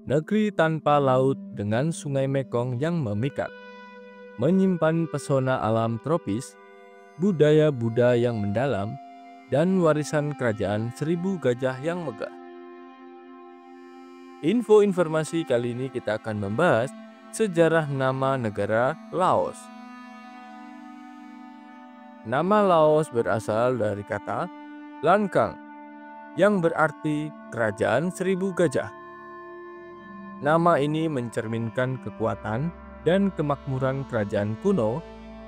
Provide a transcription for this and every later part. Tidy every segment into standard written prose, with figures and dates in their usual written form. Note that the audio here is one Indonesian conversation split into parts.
negeri tanpa laut dengan Sungai Mekong yang memikat, menyimpan pesona alam tropis, budaya Buddha yang mendalam, dan warisan kerajaan 1000 gajah yang megah. Informasi kali ini kita akan membahas sejarah nama negara Laos. Nama Laos berasal dari kata Lankang yang berarti kerajaan 1000 gajah. Nama ini mencerminkan kekuatan dan kemakmuran kerajaan kuno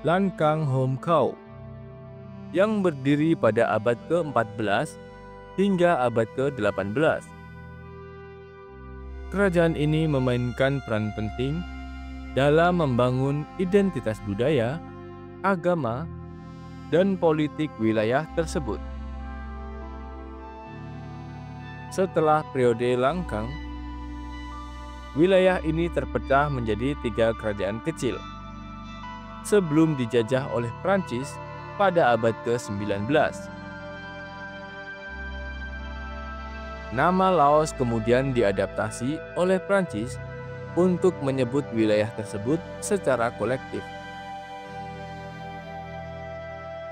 Lankang Hom Kau yang berdiri pada abad ke-14 hingga abad ke-18. Kerajaan ini memainkan peran penting dalam membangun identitas budaya, agama, dan politik wilayah tersebut. Setelah periode Lankang, wilayah ini terpecah menjadi 3 kerajaan kecil sebelum dijajah oleh Prancis pada abad ke-19. Nama Laos kemudian diadaptasi oleh Prancis untuk menyebut wilayah tersebut secara kolektif.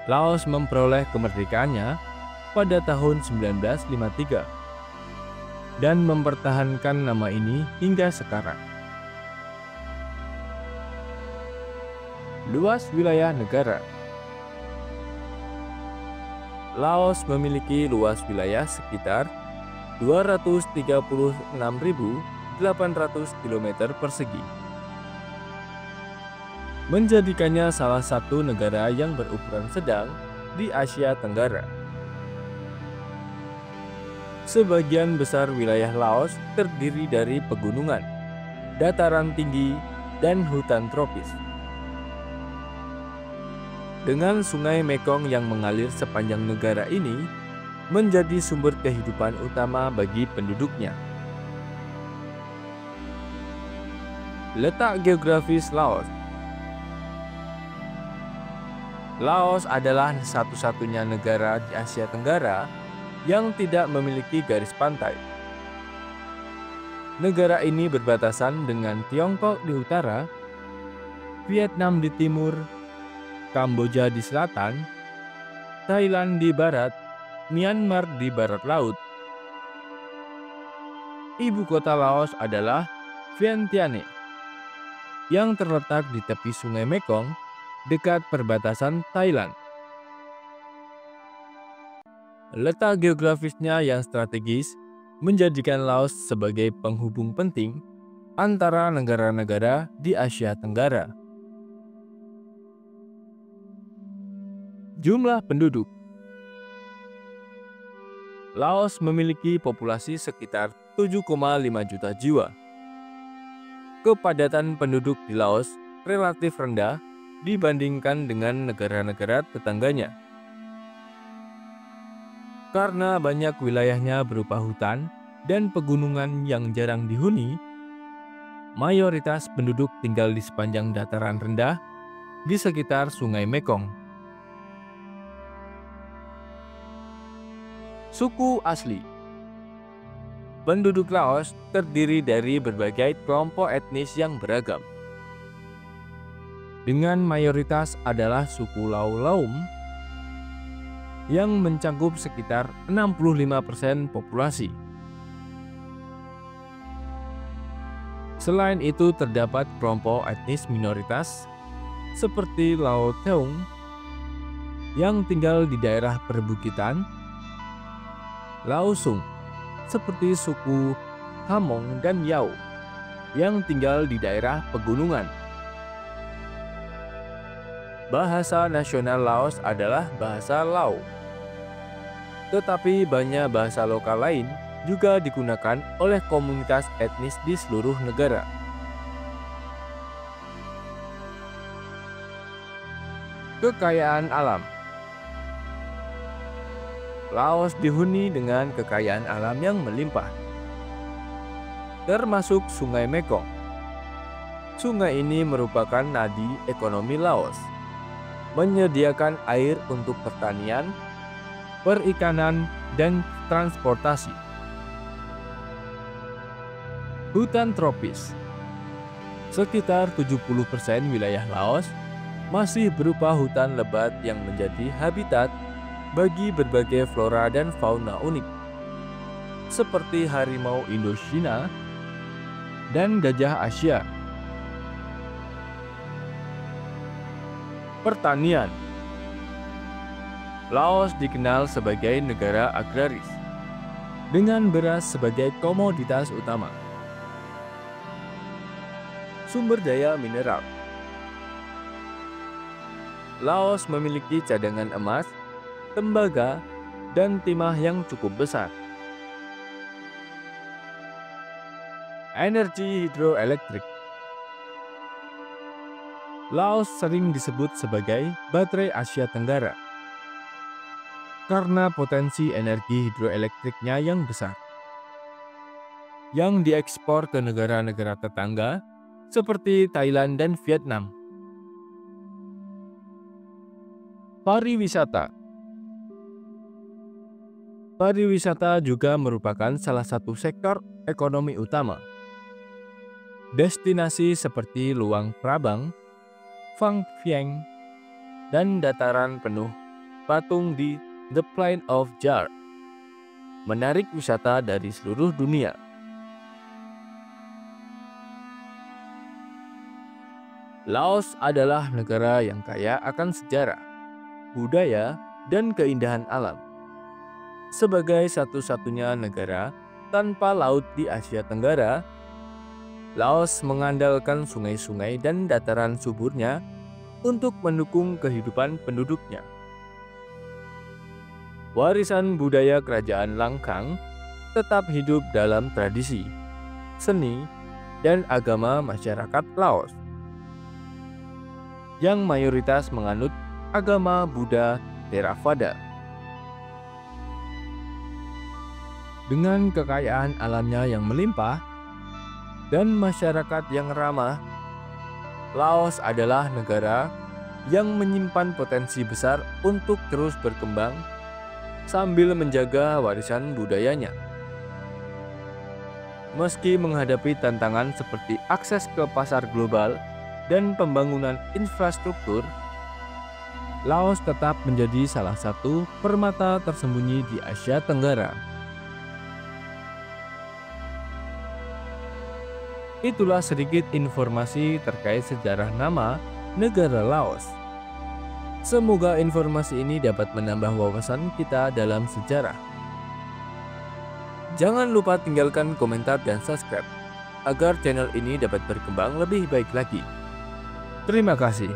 Laos memperoleh kemerdekaannya pada tahun 1953 dan mempertahankan nama ini hingga sekarang. Luas wilayah negara. Laos memiliki luas wilayah sekitar 236.800 km persegi, menjadikannya salah satu negara yang berukuran sedang di Asia Tenggara. Sebagian besar wilayah Laos terdiri dari pegunungan, dataran tinggi, dan hutan tropis. Dengan Sungai Mekong yang mengalir sepanjang negara ini, menjadi sumber kehidupan utama bagi penduduknya. Letak geografis Laos. Laos adalah satu-satunya negara di Asia Tenggara yang tidak memiliki garis pantai. Negara ini berbatasan dengan Tiongkok di utara, Vietnam di timur, Kamboja di selatan, Thailand di barat, Myanmar di barat laut. Ibu kota Laos adalah Vientiane, yang terletak di tepi Sungai Mekong dekat perbatasan Thailand. Letak geografisnya yang strategis menjadikan Laos sebagai penghubung penting antara negara-negara di Asia Tenggara. Jumlah penduduk. Laos memiliki populasi sekitar 7,5 juta jiwa. Kepadatan penduduk di Laos relatif rendah dibandingkan dengan negara-negara tetangganya. Karena banyak wilayahnya berupa hutan dan pegunungan yang jarang dihuni, mayoritas penduduk tinggal di sepanjang dataran rendah di sekitar Sungai Mekong. Suku asli. Penduduk Laos terdiri dari berbagai kelompok etnis yang beragam. Dengan mayoritas adalah suku Lao Laum yang mencakup sekitar 65% populasi. Selain itu terdapat kelompok etnis minoritas seperti Lao Teung yang tinggal di daerah perbukitan, Lao Sung seperti suku Hamong dan Yao yang tinggal di daerah pegunungan. Bahasa nasional Laos adalah bahasa Lao. Tetapi banyak bahasa lokal lain juga digunakan oleh komunitas etnis di seluruh negara. Kekayaan alam. Laos dihuni dengan kekayaan alam yang melimpah, termasuk Sungai Mekong. Sungai ini merupakan nadi ekonomi Laos, menyediakan air untuk pertanian, perikanan, dan transportasi. Hutan tropis. Sekitar 70% wilayah Laos masih berupa hutan lebat yang menjadi habitat bagi berbagai flora dan fauna unik, seperti harimau Indochina dan gajah Asia. Pertanian. Laos dikenal sebagai negara agraris, dengan beras sebagai komoditas utama. Sumber daya mineral. Laos memiliki cadangan emas, tembaga, dan timah yang cukup besar. Energi hidroelektrik. Laos sering disebut sebagai baterai Asia Tenggara karena potensi energi hidroelektriknya yang besar, yang diekspor ke negara-negara tetangga seperti Thailand dan Vietnam. Pariwisata. Pariwisata juga merupakan salah satu sektor ekonomi utama. Destinasi seperti Luang Prabang, Phang Vieng, dan dataran penuh patung di The Plain of Jar menarik wisata dari seluruh dunia. Laos adalah negara yang kaya akan sejarah, budaya, dan keindahan alam. Sebagai satu-satunya negara tanpa laut di Asia Tenggara, Laos mengandalkan sungai-sungai dan dataran suburnya untuk mendukung kehidupan penduduknya. Warisan budaya Kerajaan Langkang tetap hidup dalam tradisi, seni, dan agama masyarakat Laos, yang mayoritas menganut agama Buddha Theravada. Dengan kekayaan alamnya yang melimpah dan masyarakat yang ramah, Laos adalah negara yang menyimpan potensi besar untuk terus berkembang sambil menjaga warisan budayanya. Meski menghadapi tantangan seperti akses ke pasar global dan pembangunan infrastruktur, Laos tetap menjadi salah satu permata tersembunyi di Asia Tenggara. Itulah sedikit informasi terkait sejarah nama negara Laos. Semoga informasi ini dapat menambah wawasan kita dalam sejarah. Jangan lupa tinggalkan komentar dan subscribe agar channel ini dapat berkembang lebih baik lagi. Terima kasih.